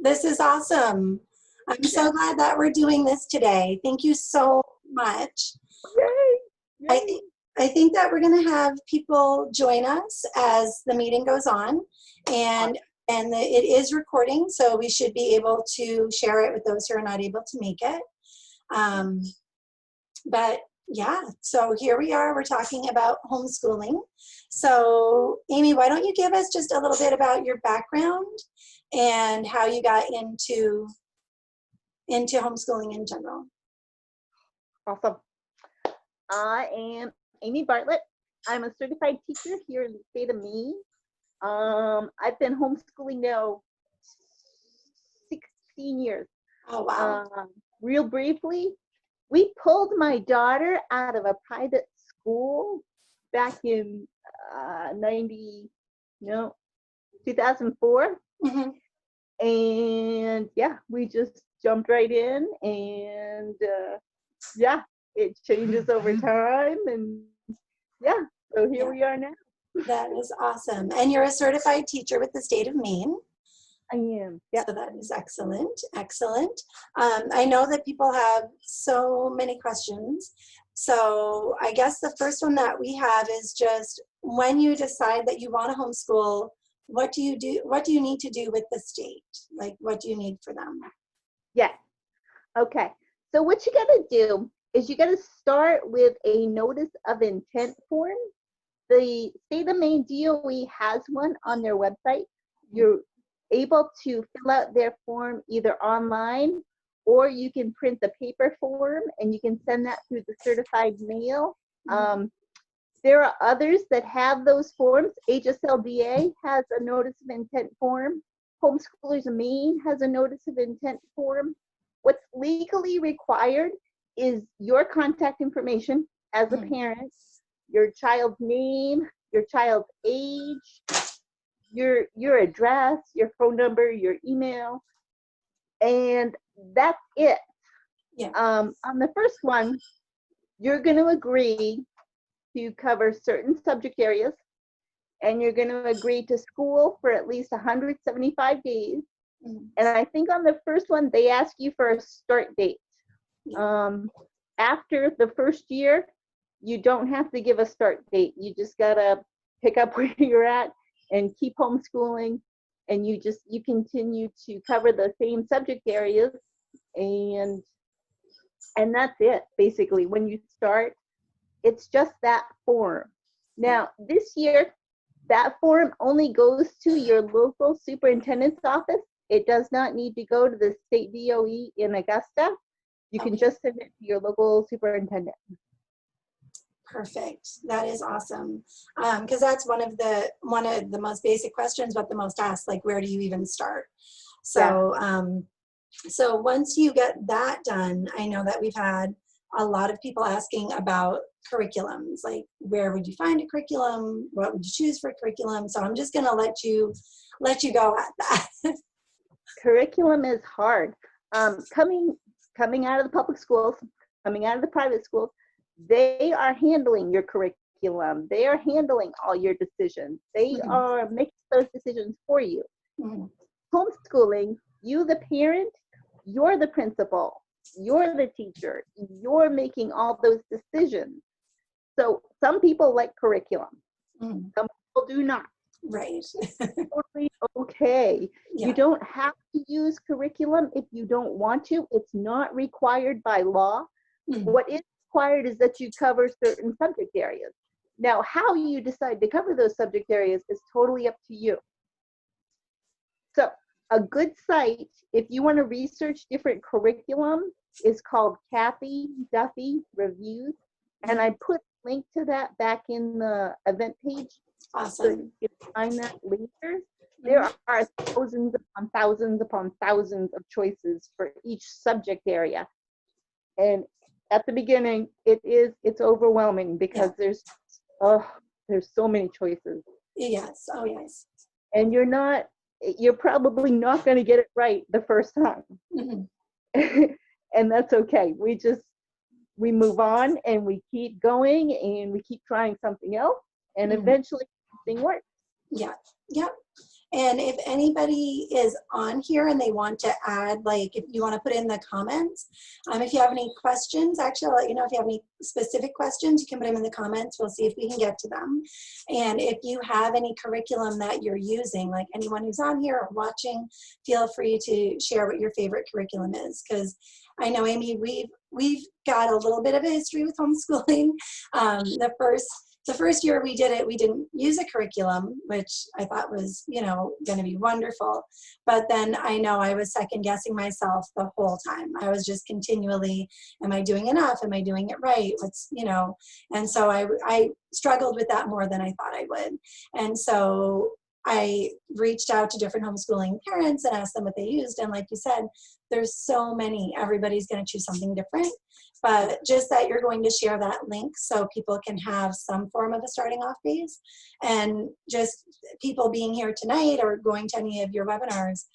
This is awesome. I'm so glad that we're doing this today. Thank you so much. Yay! I Yay. think I think that we're going to have people join us as the meeting goes on, and it is recording, so we should be able to share it with those who are not able to make it. But yeah, so here we are. We're talking about homeschooling. So Amy, why don't you give us just a little bit about your background and how you got into homeschooling in general? Awesome. I am Amy Bartlett. I'm a certified teacher here in the state of Maine. I've been homeschooling now 16 years. Oh, wow. Real briefly, we pulled my daughter out of a private school back in 2004. Mm-hmm. And yeah, we just jumped right in, and yeah, it changes over time, and yeah, so here we are now. That is awesome. And you're a certified teacher with the state of Maine. I am. Yeah. So that is excellent. Excellent. I know that people have so many questions. So I guess the first one that we have is just when you decide that you want to homeschool, what do you do? What do you need to do with the state? Like, what do you need for them? Yeah. Okay. So what you got to do is you got to start with a notice of intent form. The state of Maine DOE has one on their website. You're able to fill out their form either online, or you can print the paper form and you can send that through the certified mail. There are others that have those forms. HSLDA has a notice of intent form. Homeschoolers of Maine has a notice of intent form. What's legally required is your contact information as a parent, your child's name, your child's age, your address, your phone number, your email, and that's it. Yeah. On the first one, you're going to agree to cover certain subject areas, and you're going to agree to school for at least 175 days. And I think on the first one, they ask you for a start date. After the first year, you don't have to give a start date. You just got to pick up where you're at and keep homeschooling, and you continue to cover the same subject areas, and that's it basically. When you start, it's just that form. Now this year, that form only goes to your local superintendent's office. It does not need to go to the state DOE in Augusta. You can just send it to your local superintendent. Perfect. That is awesome. Because that's one of the most basic questions, but the most asked, like, where do you even start? So, so once you get that done, I know that we've had a lot of people asking about curriculums, like where would you find a curriculum? What would you choose for curriculum? So I'm just going to let you go at that. Curriculum is hard. Coming out of the public schools, coming out of the private schools, they are handling your curriculum. They are handling all your decisions. They are making those decisions for you. Homeschooling, you the parent, you're the principal, you're the teacher, you're making all those decisions. So some people like curriculum. Some people do not. Right. Totally okay. Yeah. You don't have to use curriculum if you don't want to. It's not required by law. What is required is that you cover certain subject areas. Now, how you decide to cover those subject areas is totally up to you. So a good site, if you want to research different curriculum, is called Kathy Duffy Reviews. And I put a link to that back in the event page. Awesome. So you can find that later. There are thousands upon thousands upon thousands of choices for each subject area. And at the beginning, it's overwhelming because there's so many choices. Yes. Oh, yes. And you're probably not going to get it right the first time. And that's okay. We move on and we keep going and we keep trying something else, and eventually something works. Yeah. Yep. And if anybody is on here and they want to add, like if you want to put in the comments, if you have any questions, actually I'll let you know if you have any specific questions, you can put them in the comments. We'll see if we can get to them. And if you have any curriculum that you're using, like anyone who's on here or watching, feel free to share what your favorite curriculum is. Because I know, Amy, we've got a little bit of a history with homeschooling. The first year we did it, we didn't use a curriculum, which I thought was, going to be wonderful. But then I know I was second guessing myself the whole time. I was just continually, am I doing enough? Am I doing it right? And so I struggled with that more than I thought I would. And so I reached out to different homeschooling parents and asked them what they used. And like you said, there's so many, everybody's going to choose something different. But just that you're going to share that link so people can have some form of a starting off base. And just people being here tonight or going to any of your webinars,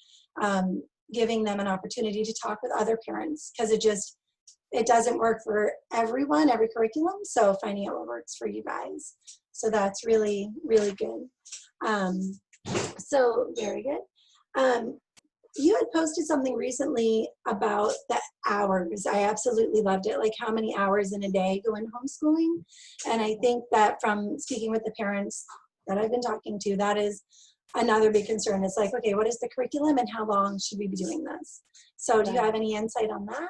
giving them an opportunity to talk with other parents, because it doesn't work for everyone, every curriculum. So finding out what works for you guys. So that's really, really good. So very good. You had posted something recently about the hours. I absolutely loved it. Like how many hours in a day go in homeschooling. And I think that from speaking with the parents that I've been talking to, that is another big concern. It's like, okay, what is the curriculum and how long should we be doing this? So do you have any insight on that?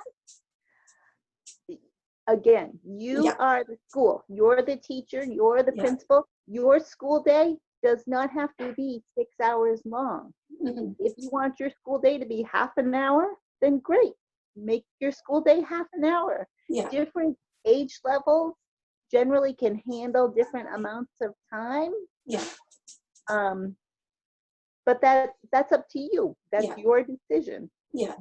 Again, you are the school. You're the teacher. You're the principal. Your school day does not have to be 6 hours long. Mm-hmm. If you want your school day to be half an hour, then great. Make your school day half an hour. Yeah. Different age levels generally can handle different amounts of time. Yeah. But that's up to you. That's your decision. Yeah.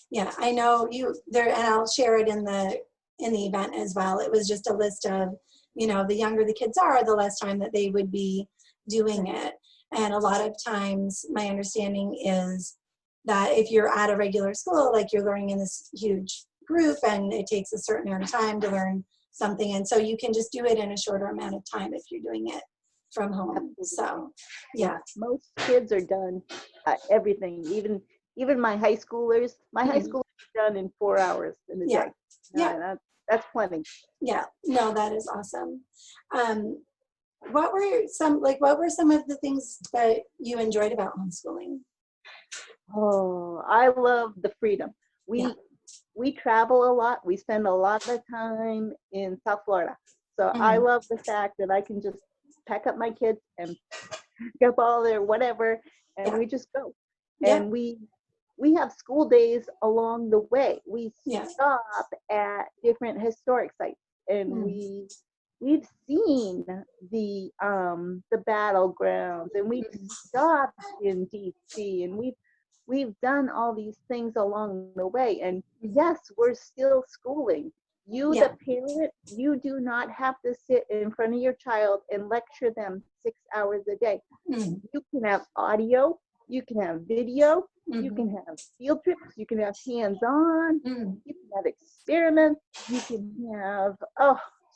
Yeah. I know you there, and I'll share it in the event as well. It was just a list of, the younger the kids are, the less time that they would be doing it. And a lot of times my understanding is that if you're at a regular school, like you're learning in this huge group and it takes a certain amount of time to learn something. And so you can just do it in a shorter amount of time if you're doing it from home. So, yeah. Most kids are done everything. Even my high schoolers, high schoolers are done in 4 hours in a day. Yeah. That's plenty. Yeah. No, that is awesome. What were some of the things that you enjoyed about homeschooling? Oh, I love the freedom. We travel a lot. We spend a lot of time in South Florida. So I love the fact that I can just pack up my kids and pick up all their whatever, and we just go. And we have school days along the way. We stop at different historic sites, and we've seen the battlegrounds, and we've stopped in DC, and we've done all these things along the way. And yes, we're still schooling. You, the parent, you do not have to sit in front of your child and lecture them 6 hours a day. You can have audio, you can have video, you can have field trips, you can have hands-on, you can have experiments, you can have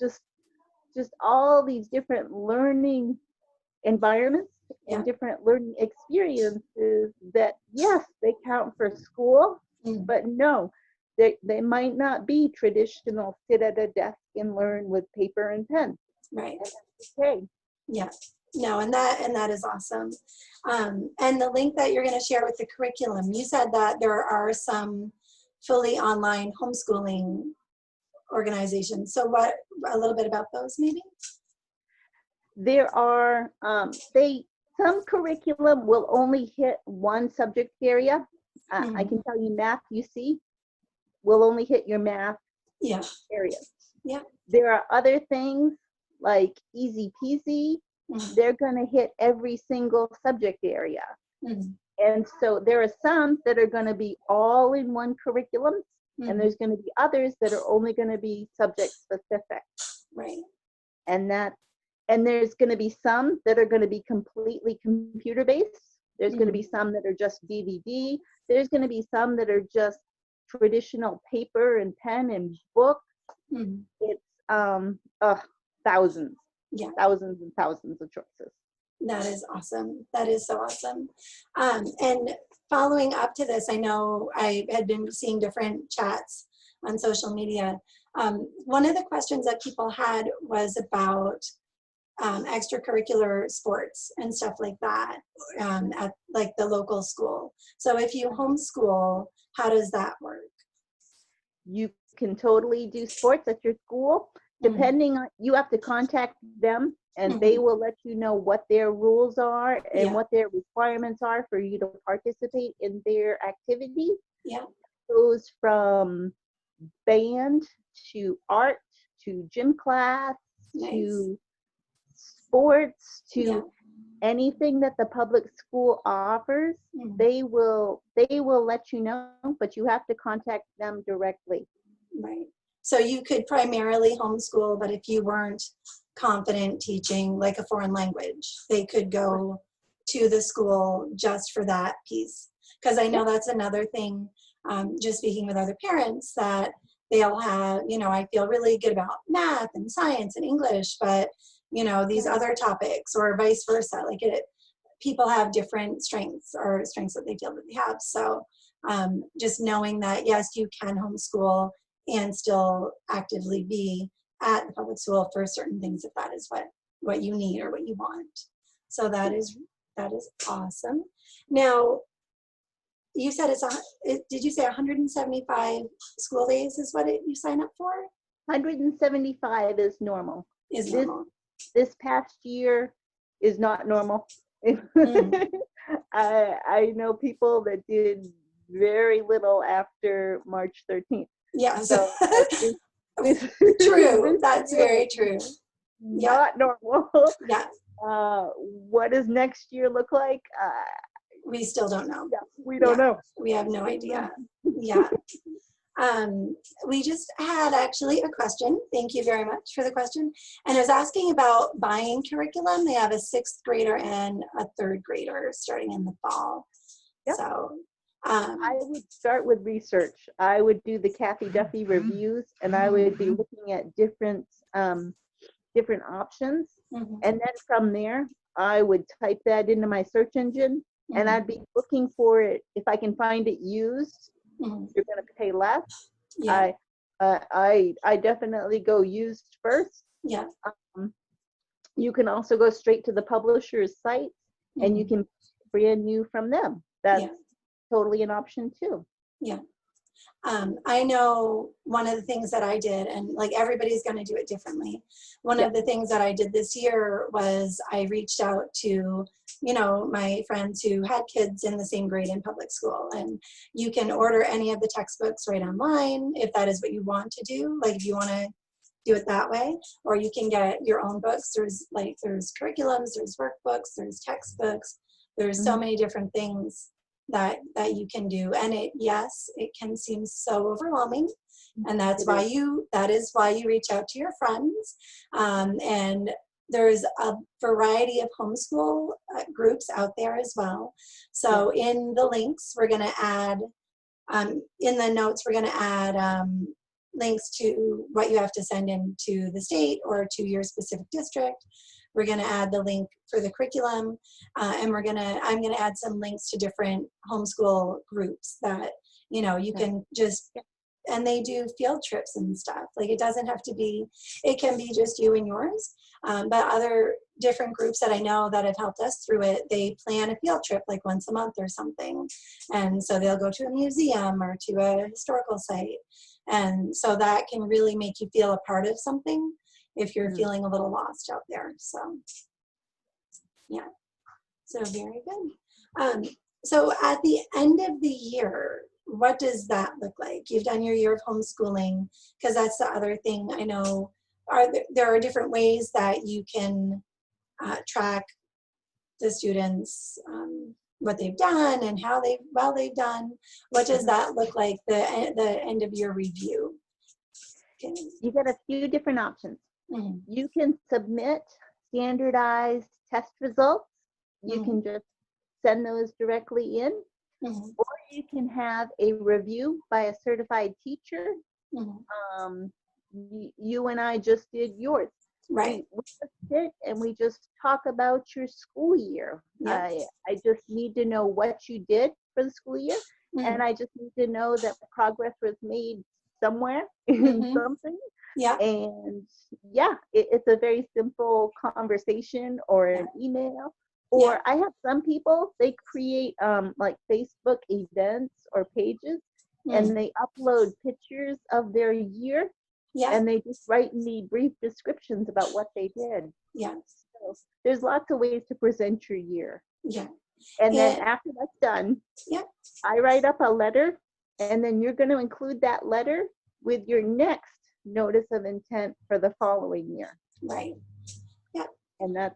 just all these different learning environments and different learning experiences that, yes, they count for school, but no, they might not be traditional sit at a desk and learn with paper and pen. Right. And that's okay. Yeah. No, and that is awesome. And the link that you're going to share with the curriculum, you said that there are some fully online homeschooling organizations. So a little bit about those maybe? There are, some curriculum will only hit one subject area. I can tell you math, will only hit your math areas. Yeah. There are other things like easy peasy. They're going to hit every single subject area. And so there are some that are going to be all in one curriculum, and there's going to be others that are only going to be subject specific. Right. And there's going to be some that are going to be completely computer based. There's going to be some that are just DVD. There's going to be some that are just traditional paper and pen and book. It's thousands. Thousands and thousands of choices. That is awesome. That is so awesome. And following up to this, I know I had been seeing different chats on social media. One of the questions that people had was about extracurricular sports and stuff like that at like the local school. So if you homeschool, how does that work? You can totally do sports at your school. Depending on, you have to contact them and they will let you know what their rules are and what their requirements are for you to participate in their activity. Yeah. It goes from band to art to gym class to sports to anything that the public school offers. They will let you know, but you have to contact them directly. Right. So you could primarily homeschool, but if you weren't confident teaching like a foreign language, they could go to the school just for that piece. Because I know that's another thing, just speaking with other parents, that they'll have, you know, I feel really good about math and science and English, but, you know, these other topics or vice versa, like people have different strengths or strengths that they feel that they have. So just knowing that, yes, you can homeschool and still actively be at the public school for certain things if that is what you need or what you want. So that is awesome. Now, you said did you say 175 school days is what you sign up for? 175 is normal. Normal. This past year is not normal. I know people that did very little after March 13th. Yes. So, true. That's very true. Not normal. Yeah. What does next year look like? We still don't know. Yeah, we don't know. We have no idea. Yeah. We just had actually a question. Thank you very much for the question. And I was asking about buying curriculum. They have a 6th grader and a 3rd grader starting in the fall. Yep. So I would start with research. I would do the Kathy Duffy reviews, and I would be looking at different options. And then from there, I would type that into my search engine, and I'd be looking for it. If I can find it used, you're going to pay less. Yeah. I definitely go used first. Yeah. You can also go straight to the publisher's site, and you can brand new from them. That's totally an option too. Yeah. I know one of the things that I did, and like everybody's going to do it differently. One of the things that I did this year was I reached out to, you know, my friends who had kids in the same grade in public school, and you can order any of the textbooks right online if that is what you want to do. Like if you want to do it that way, or you can get your own books. There's curriculums, there's workbooks, there's textbooks. There's so many different things that you can do, and it can seem so overwhelming, and that is why you reach out to your friends, and there's a variety of homeschool groups out there as well. So in the links we're going to add in the notes we're going to add links to what you have to send in to the state or to your specific district. We're going to add the link for the curriculum, and I'm going to add some links to different homeschool groups that, you know, you can just, and they do field trips and stuff. Like it doesn't have to be, it can be just you and yours, but other different groups that I know that have helped us through it, they plan a field trip like once a month or something. And so they'll go to a museum or to a historical site. And so that can really make you feel a part of something if you're feeling a little lost out there. So yeah, so very good. So at the end of the year, what does that look like? You've done your year of homeschooling, because that's the other thing I know. There are different ways that you can track the students, what they've done and how they've done. What does that look like, the end of year review? You get a few different options. You can submit standardized test results. You can just send those directly in, or you can have a review by a certified teacher. You and I just did yours. Right. We just sit and we just talk about your school year. Yeah. I just need to know what you did for the school year, and I just need to know that progress was made somewhere in Mm-hmm. something. Yeah. And yeah, it's a very simple conversation or Yeah. an email. Yeah. Or I have some people, they create like Facebook events or pages, and Mm. they upload pictures of their year, Yeah. and they just write me brief descriptions about what they did. Yeah. So there's lots of ways to present your year. Yeah. And then And after that's done, yeah. I write up a letter, and then you're going to include that letter with your next notice of intent for the following year. Right. Yeah. And That's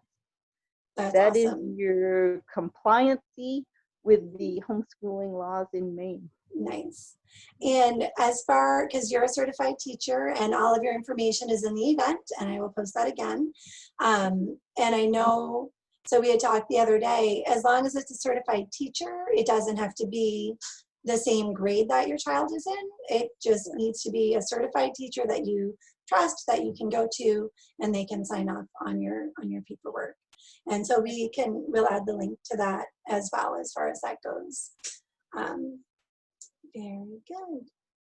that is awesome. your compliancy with the homeschooling laws in Maine. Nice. And as far, because you're a certified teacher and all of your information is in the event, and I will post that again. And I know, so we had talked the other day, as long as it's a certified teacher, it doesn't have to be the same grade that your child is in. It just needs to be a certified teacher that you trust, that you can go to, and they can sign off on your paperwork. And so we'll add the link to that as well as far as that goes. Very good.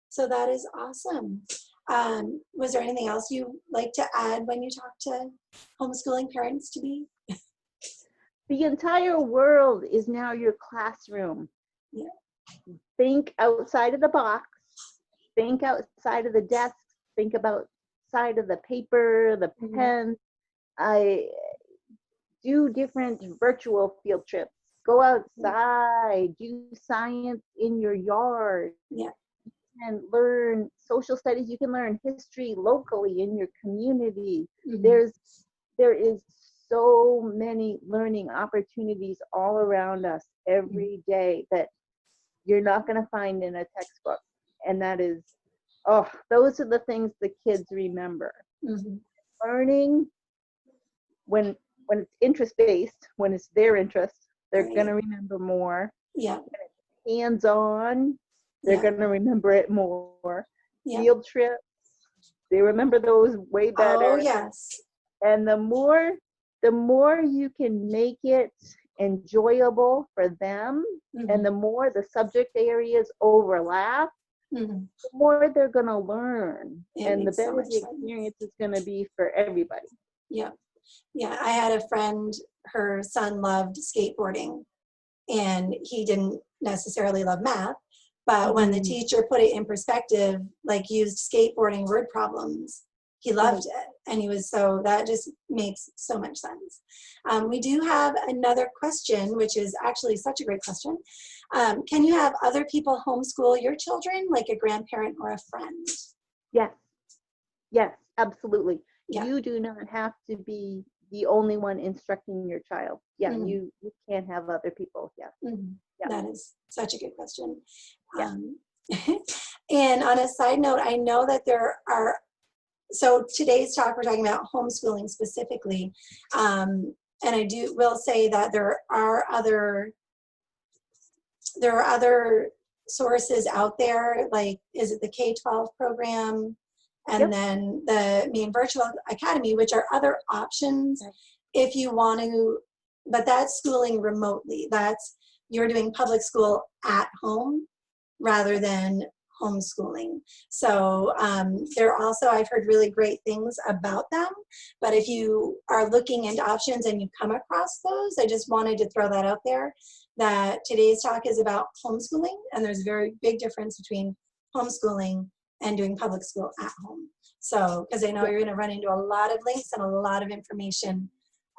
So that is awesome. Was there anything else you like to add when you talk to homeschooling parents to be? The entire world is now your classroom. Yeah. Think outside of the box. Think outside of the desk. Think about side of the paper, the pen. I do different virtual field trips. Go outside, do science in your yard. Yeah. And learn social studies. You can learn history locally in your community. Mm-hmm. There is so many learning opportunities all around us every day that you're not going to find in a textbook. And that is, those are the things the kids remember. Mm-hmm. Learning, when it's interest-based, when it's their interest, they're going to remember more. Yeah. Hands-on, they're going to remember it more. Yeah. Field trips, they remember those way better. Oh, yes. And the more you can make it enjoyable for them, and the more the subject areas overlap, the more they're going to learn. And the better the experience is going to be for everybody. Yeah. Yeah. I had a friend, her son loved skateboarding, and he didn't necessarily love math. But when the teacher put it in perspective, like used skateboarding word problems, he loved it. And that just makes so much sense. We do have another question, which is actually such a great question. Can you have other people homeschool your children, like a grandparent or a friend? Yes, absolutely. Yeah. You do not have to be the only one instructing your child. Yeah, you can't have other people. Yeah. Yeah. That is such a good question. Yeah. And on a side note, I know that so today's talk, we're talking about homeschooling specifically. And I will say that there are other sources out there, like, is it the K-12 program? And then the Maine Virtual Academy, which are other options if you want to, but that's schooling remotely. You're doing public school at home rather than homeschooling. So I've heard really great things about them, but if you are looking into options and you come across those, I just wanted to throw that out there, that today's talk is about homeschooling, and there's a very big difference between homeschooling and doing public school at home. So, because I know you're going to run into a lot of links and a lot of information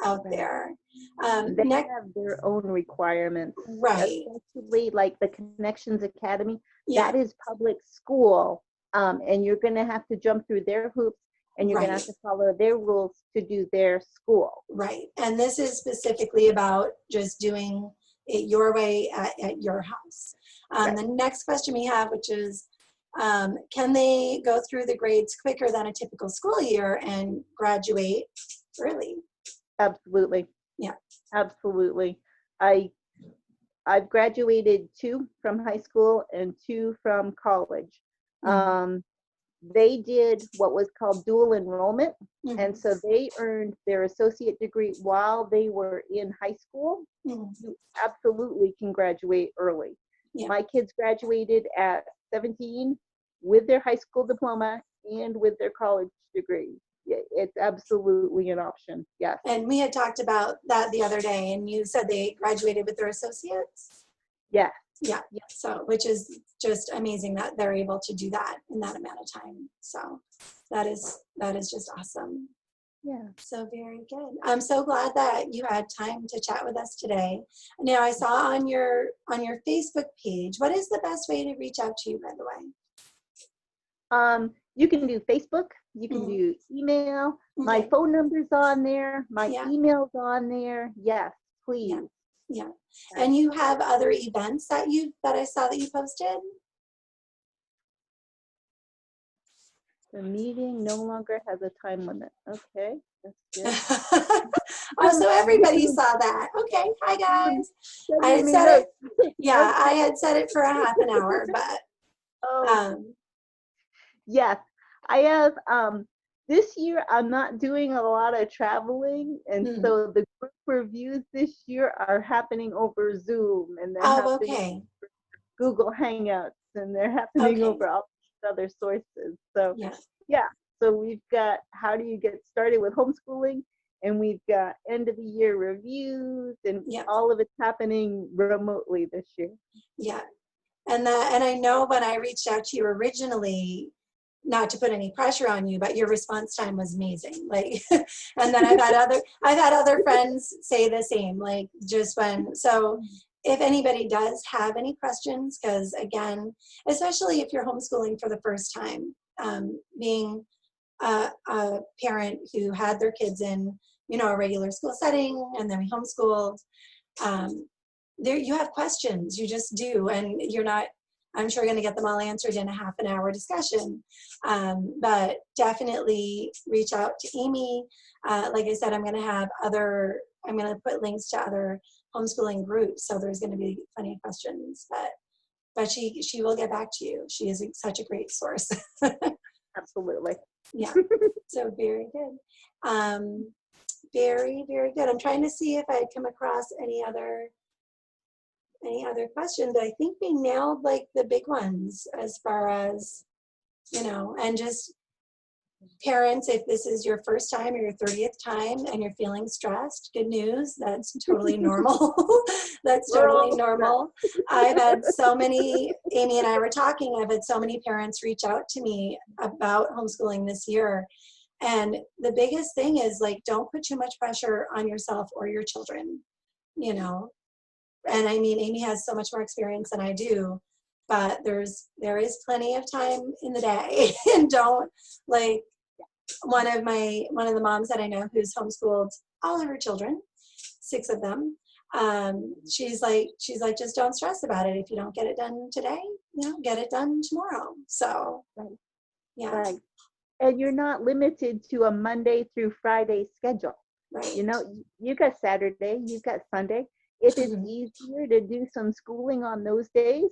out there. They have their own requirements, right? Especially like the Connections Academy. That is public school, and you're going to have to jump through their hoops, and you're going to have to follow their rules to do their school. Right, and this is specifically about just doing it your way at your house. The next question we have, which is, can they go through the grades quicker than a typical school year and graduate early? Absolutely. Yeah. Absolutely. I've graduated 2 from high school and 2 from college. they did what was called dual enrollment. Mhm. And so they earned their associate degree while they were in high school. Mhm. You absolutely can graduate early. Yeah. My kids graduated at 17 with their high school diploma and with their college degree. Yeah, it's absolutely an option. Yes. And we had talked about that the other day, and you said they graduated with their associates. Yeah. Yeah. So, which is just amazing that they're able to do that in that amount of time. So that is just awesome. Yeah. So very good. I'm so glad that you had time to chat with us today. Now I saw on your Facebook page, what is the best way to reach out to you, by the way? You can do Facebook, you can Mhm. do email. My Okay. phone number's on there, my Yeah. email's on there. Yes, please. Yeah. And you have other events that I saw that you posted? The meeting no longer has a time limit. Okay, that's good. Oh, so everybody saw that. Okay. Hi, guys. I had Me set it. notes. Yeah, I had set it for a half an hour, but Oh, yes, I have. This year I'm not doing a lot of traveling, and mm. so the group reviews this year are happening over Zoom, and they're Oh, happening okay. Google Hangouts, and they're happening Okay. over all these other sources. So Yeah. yeah, so we've got how do you get started with homeschooling, and we've got end of the year reviews, and Yeah. all of it's happening remotely this year. Yeah. And I know when I reached out to you originally, not to put any pressure on you, but your response time was amazing. Like, and then I've had other friends say the same, like just when, so if anybody does have any questions, because again, especially if you're homeschooling for the first time, being a parent who had their kids in, a regular school setting, and then we homeschooled, there you have questions, you just do, and you're not, I'm sure, going to get them all answered in a half an hour discussion, but definitely reach out to Amy. Like I said, I'm going to put links to other homeschooling groups, so there's going to be plenty of questions, but she will get back to you. She is such a great source. Absolutely. Yeah, so very good. Very, very good. I'm trying to see if I come across any other questions, but I think we nailed like the big ones as far as, and just parents, if this is your first time or your 30th time and you're feeling stressed, good news, that's totally normal. That's totally normal. I've had so many, Amy and I were talking, I've had so many parents reach out to me about homeschooling this year. And the biggest thing is, like, don't put too much pressure on yourself or your children, and I mean, Amy has so much more experience than I do, but there is plenty of time in the day. And don't, like, one of the moms that I know who's homeschooled all of her children, 6 of them, she's like, just don't stress about it. If you don't get it done today, get it done tomorrow. So yeah. Right. And you're not limited to a Monday through Friday schedule. Right. You got Saturday, you got Sunday. If it's easier to do some schooling on those days,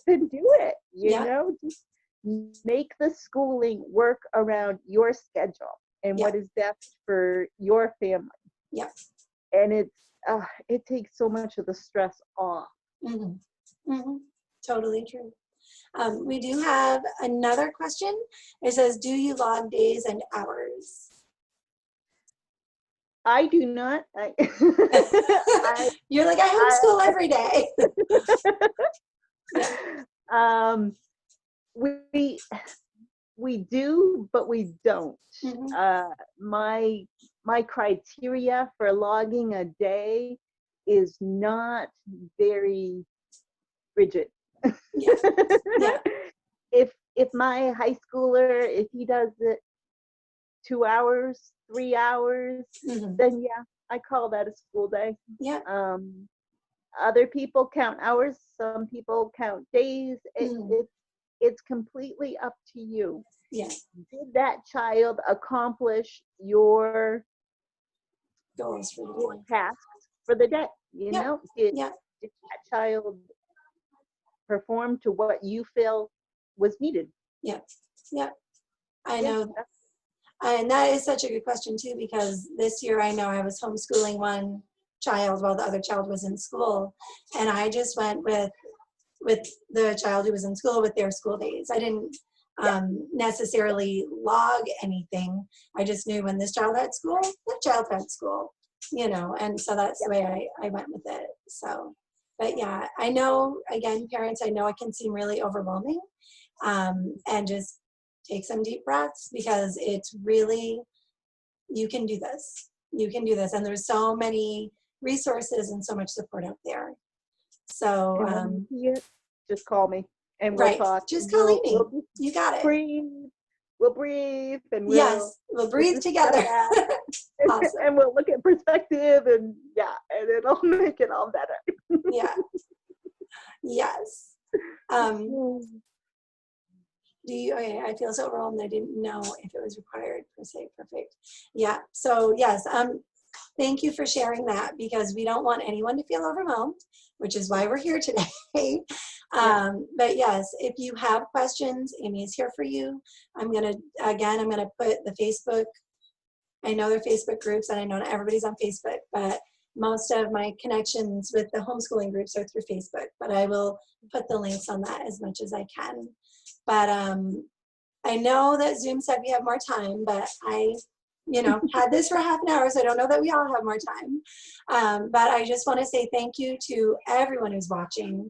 then do it. Just make the schooling work around your schedule and what is best for your family. Yeah. And it takes so much of the stress off. Totally true. We do have another question. It says, do you log days and hours? I do not. You're like, I homeschool every day. We do, but we don't. My criteria for logging a day is not very rigid. Yeah. If my high schooler, if he does it 2 hours, 3 hours, then I call that a school day. Yeah. Other people count hours, some people count days. It's completely up to you. Yeah. Did that child accomplish your goals for the day? Tasks for the day? Did that child perform to what you feel was needed? Yeah. Yeah. I Yeah. know. And that is such a good question too, because this year I know I was homeschooling one child while the other child was in school. And I just went with the child who was in school with their school days. I didn't necessarily log anything. I just knew when this child had school, that child had school, you know, and so that's the way I went with it. So, but yeah, I know, again, parents, I know it can seem really overwhelming, and just take some deep breaths, because it's really, you can do this. You can do this. And there's so many resources and so much support out there. So, And when you see it, just call me and we'll right, talk. just And call Amy. we'll just You got it. breathe. We'll breathe and Yes, we'll breathe just together. step back Awesome. and we'll look at perspective and and it'll make it all better. Yeah. Yes. Do you, okay, I feel so overwhelmed. I didn't know if it was required per se. Perfect. Yeah. So yes, thank you for sharing that, because we don't want anyone to feel overwhelmed, which is why we're here today. But yes, if you have questions, Amy is here for you. I'm going to put the Facebook, I know they're Facebook groups, and I know not everybody's on Facebook, but most of my connections with the homeschooling groups are through Facebook, but I will put the links on that as much as I can. But I know that Zoom said we have more time, but I, had this for half an hour, so I don't know that we all have more time. But I just want to say thank you to everyone who's watching.